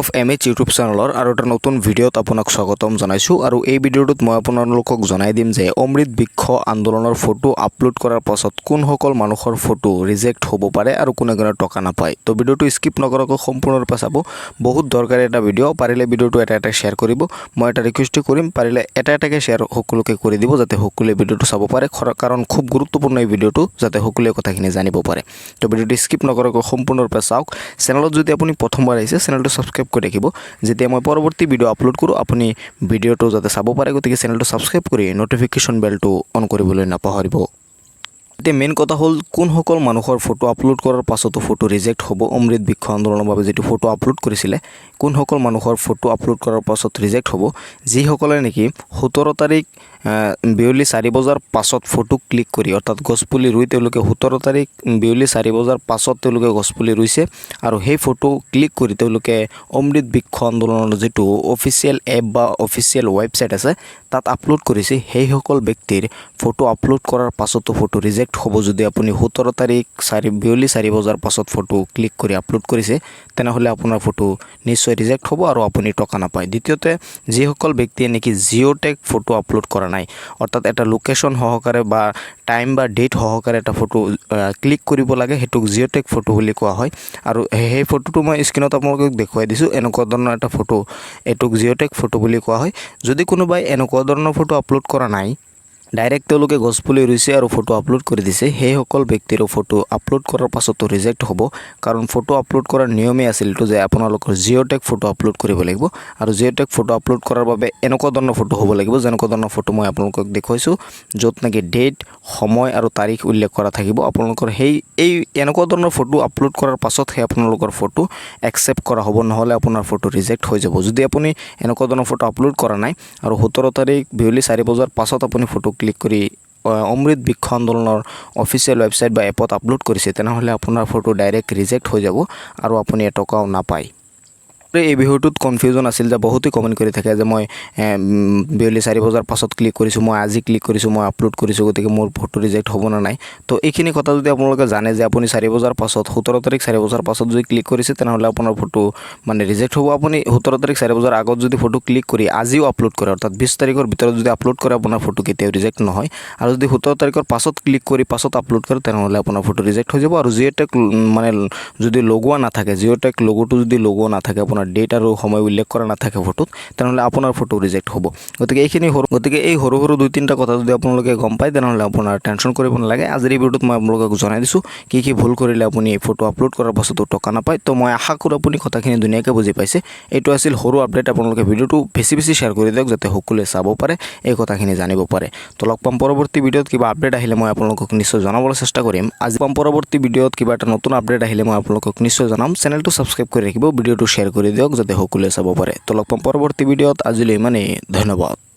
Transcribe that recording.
Of MH YouTube চেনেলৰ আৰু এটা নতুন ভিডিঅ'ত আপোনাক স্বাগতম জনাইছোঁ। আৰু এই ভিডিঅ'টোত মই আপোনালোকক জনাই দিম যে অমৃত বৃক্ষ আন্দোলনৰ ফটো আপলোড কৰাৰ পাছত কোনসকল মানুহৰ ফটো ৰিজেক্ট হ'ব পাৰে আৰু কোনে টকা নাপায়। তো ভিডিঅ'টো স্কিপ নকৰাকৈ সম্পূৰ্ণৰূপে চাব। বহুত দৰকাৰী এটা ভিডিঅ'। পাৰিলে ভিডিঅ'টো এটা শ্বেয়াৰ কৰিব। মই এটা ৰিকুৱেষ্ট কৰিম, পাৰিলে এটাকৈ শ্বেয়াৰ সকলোকে কৰি দিব যাতে সকলোৱে ভিডিঅ'টো চাব পাৰে, কাৰণ খুব গুৰুত্বপূৰ্ণ এই ভিডিঅ'টো, যাতে সকলোৱে কথাখিনি জানিব পাৰে। তো ভিডিঅ'টো স্কিপ নকৰাকৈ সম্পূৰ্ণৰূপে চাওক। চেনেলত যদি আপুনি প্ৰথমবাৰ আহিছে চেনেলটো সাবস্ক্ৰাইব কৰি ৰাখিব, যেতিয়া মই পৰৱৰ্তী ভিডিঅ' আপলোড কৰোঁ আপুনি ভিডিঅ'টো যাতে চাব পাৰে। গতিকে চেনেলটো সাবস্ক্ৰাইব কৰি নটিফিকেশ্যন বেলটো অন কৰিবলৈ নাপাহৰিব। এতিয়া মেইন কথা হ'ল কোনসকল মানুহৰ ফটো আপলোড কৰাৰ পাছতো ফটো ৰিজেক্ট হ'ব। অমৃত বৃক্ষ আন্দোলনৰ বাবে যিটো ফটো আপলোড কৰিছিলে, কোনসকল মানুহৰ ফটো আপলোড কৰাৰ পাছত ৰিজেক্ট হ'ব, যিসকলে নেকি 17 তাৰিখ বিয়লি 4 বজাৰ পাছত ফটো ক্লিক কৰি, অৰ্থাৎ গছপুলি ৰুই তেওঁলোকে 17 তাৰিখ বিয়লি 4 বজাৰ পাছত তেওঁলোকে গছপুলি ৰুইছে আৰু সেই ফটো ক্লিক কৰি তেওঁলোকে অমৃত বৃক্ষ আন্দোলনৰ যিটো অফিচিয়েল এপ বা অফিচিয়েল ৱেবছাইট আছে তাত আপলোড কৰিছে। সেইসকল ব্যক্তিৰ ফটো আপলোড কৰাৰ পাছতো ফটো ৰিজেক্ট হ'ব। যদি আপুনি 17 তাৰিখ বিয়লি 4 বজাৰ পাছত ফটো ক্লিক কৰি আপলোড কৰিছে, তেনেহ'লে আপোনাৰ ফটো নিশ্চয় ৰিজেক্ট হ'ব আৰু আপুনি টকা নাপায়। দ্বিতীয়তে, যিসকল ব্যক্তিয়ে নেকি জিঅ'টেগ ফটো আপলোড কৰা নাই, অৰ্থাৎ এটা লোকেশ্যন সহকাৰে বা টাইম বা ডেট সহকাৰে এটা ফটো ক্লিক কৰিব লাগে, সেইটোক জিঅ'টেগ ফটো বুলি কোৱা হয়। আৰু সেই ফটোটো মই স্ক্ৰীনত আপোনালোকক দেখুৱাই দিছোঁ। এনেকুৱা ধৰণৰ এটা ফটো, এইটোক জিঅ'টেগ ফটো বুলি কোৱা হয়। যদি কোনোবাই এনেকুৱা ধৰণৰ ফটো আপলোড কৰা নাই, ডাইৰেক্ট তেওঁলোকে গছপুলি ৰুইছে আৰু ফটো আপলোড কৰি দিছে, সেইসকল ব্যক্তিৰো ফটো আপলোড কৰাৰ পাছতো ৰিজেক্ট হ'ব। কাৰণ ফটো আপলোড কৰাৰ নিয়মেই আছিল এইটো যে আপোনালোকৰ জিঅ'টেগ ফটো আপলোড কৰিব লাগিব। আৰু জিঅ'টেগ ফটো আপলোড কৰাৰ বাবে এনেকুৱা ধৰণৰ ফটো হ'ব লাগিব, যেনেকুৱা ধৰণৰ ফটো মই আপোনালোকক দেখুৱাইছোঁ, য'ত নেকি ডেট, সময় আৰু তাৰিখ উল্লেখ কৰা থাকিব। আপোনালোকৰ এনেকুৱা ধৰণৰ ফটো আপলোড কৰাৰ পাছতহে আপোনালোকৰ ফটো একচেপ্ট কৰা হ'ব, নহ'লে আপোনাৰ ফটো ৰিজেক্ট হৈ যাব। যদি আপুনি এনেকুৱা ধৰণৰ ফটো আপলোড কৰা নাই আৰু 17 তাৰিখ বিয়লি 4 বজাৰ পাছত আপুনি ফটো ক্লিক কৰি অমৃত বৃক্ষ আন্দোলনৰ অফিচিয়েল ৱেবছাইট বা এপত আপলোড কৰিছে, তেনেহ'লে আপোনাৰ ফটো ডাইৰেক্ট ৰিজেক্ট হৈ যাব আৰু আপুনি এটকাও নাপায়। এই ভিডিঅ'টোত কনফিউজন আছিল যে বহুতে কমেণ্ট কৰি থাকে যে মই বিয়লি 4 বজাৰ পাছত ক্লিক কৰিছোঁ, মই আজি ক্লিক কৰিছোঁ, মই আপলোড কৰিছোঁ, গতিকে মোৰ ফটো ৰিজেক্ট হ'ব না নাই। তো এইখিনি কথা যদি আপোনালোকে জানে যে আপুনি 4 বজাৰ পাছত 17 তাৰিখ 4 বজাৰ পাছত যদি ক্লিক কৰিছে, তেনেহ'লে আপোনাৰ ফটো ৰিজেক্ট হ'ব। আপুনি 17 তাৰিখ 4 বজাৰ আগত যদি ফটো ক্লিক কৰি আজিও আপলোড কৰে, অৰ্থাৎ 20 তাৰিখৰ ভিতৰত যদি আপলোড কৰে, আপোনাৰ ফটো কেতিয়াও ৰিজেক্ট নহয়। আৰু যদি 17 তাৰিখৰ পাছত ক্লিক কৰি পাছত আপলোড কৰে, তেনেহ'লে আপোনাৰ ফটো ৰিজেক্ট হৈ যাব। আৰু জিঅ'টেগ যদি লগোৱা নাথাকে, জিঅ'টেগ লগোটো যদি লগোৱা নাথাকে, আপোনাৰ ডেট আৰু সময় উল্লেখ কৰা নাথাকে ফটোত, তেনেহ'লে আপোনাৰ ফটো ৰিজেক্ট হ'ব। গতিকে এই সৰু সৰু 2-3টা কথা যদি আপোনালোকে গম পায়, তেনেহ'লে আপোনাৰ টেনশ্যন কৰিব নালাগে। আজিৰ এই ভিডিঅ'টোত মই আপোনালোকক জনাই দিছোঁ কি ভুল কৰিলে আপুনি ফটো আপলোড কৰাৰ পাছতো টকা নাপায়। তো মই আশা কৰোঁ আপুনি কথাখিনি ধুনীয়াকৈ বুজি পাইছে। এইটো আছিল সৰু আপডেট। আপোনালোকে ভিডিঅ'টো বেছি শ্বেয়াৰ কৰি দিয়ক, যাতে সকলোৱে চাব পাৰে, এই কথাখিনি জানিব পাৰে। তো লগ পাম পৰৱৰ্তী ভিডিঅ'ত। কিবা আপডেট আহিলে মই আপোনালোকক নিশ্চয় জনাবলৈ চেষ্টা কৰিম। আজি পৰৱৰ্তী ভিডিঅ'ত কিবা এটা নতুন আপডেট আহিলে মই আপোনালোকক নিশ্চয় জনাম। চেনেলটো সাবস্ক্ৰাইব কৰি ৰাখিব, ভিডিঅ'টো শ্বেয়াৰ কৰি দিয়ক যাতে সকলোৱে চাব পাৰে। তো লগ পাম পৰৱৰ্তী ভিডিঅ'ত। আজিলৈ ইমানেই, ধন্যবাদ।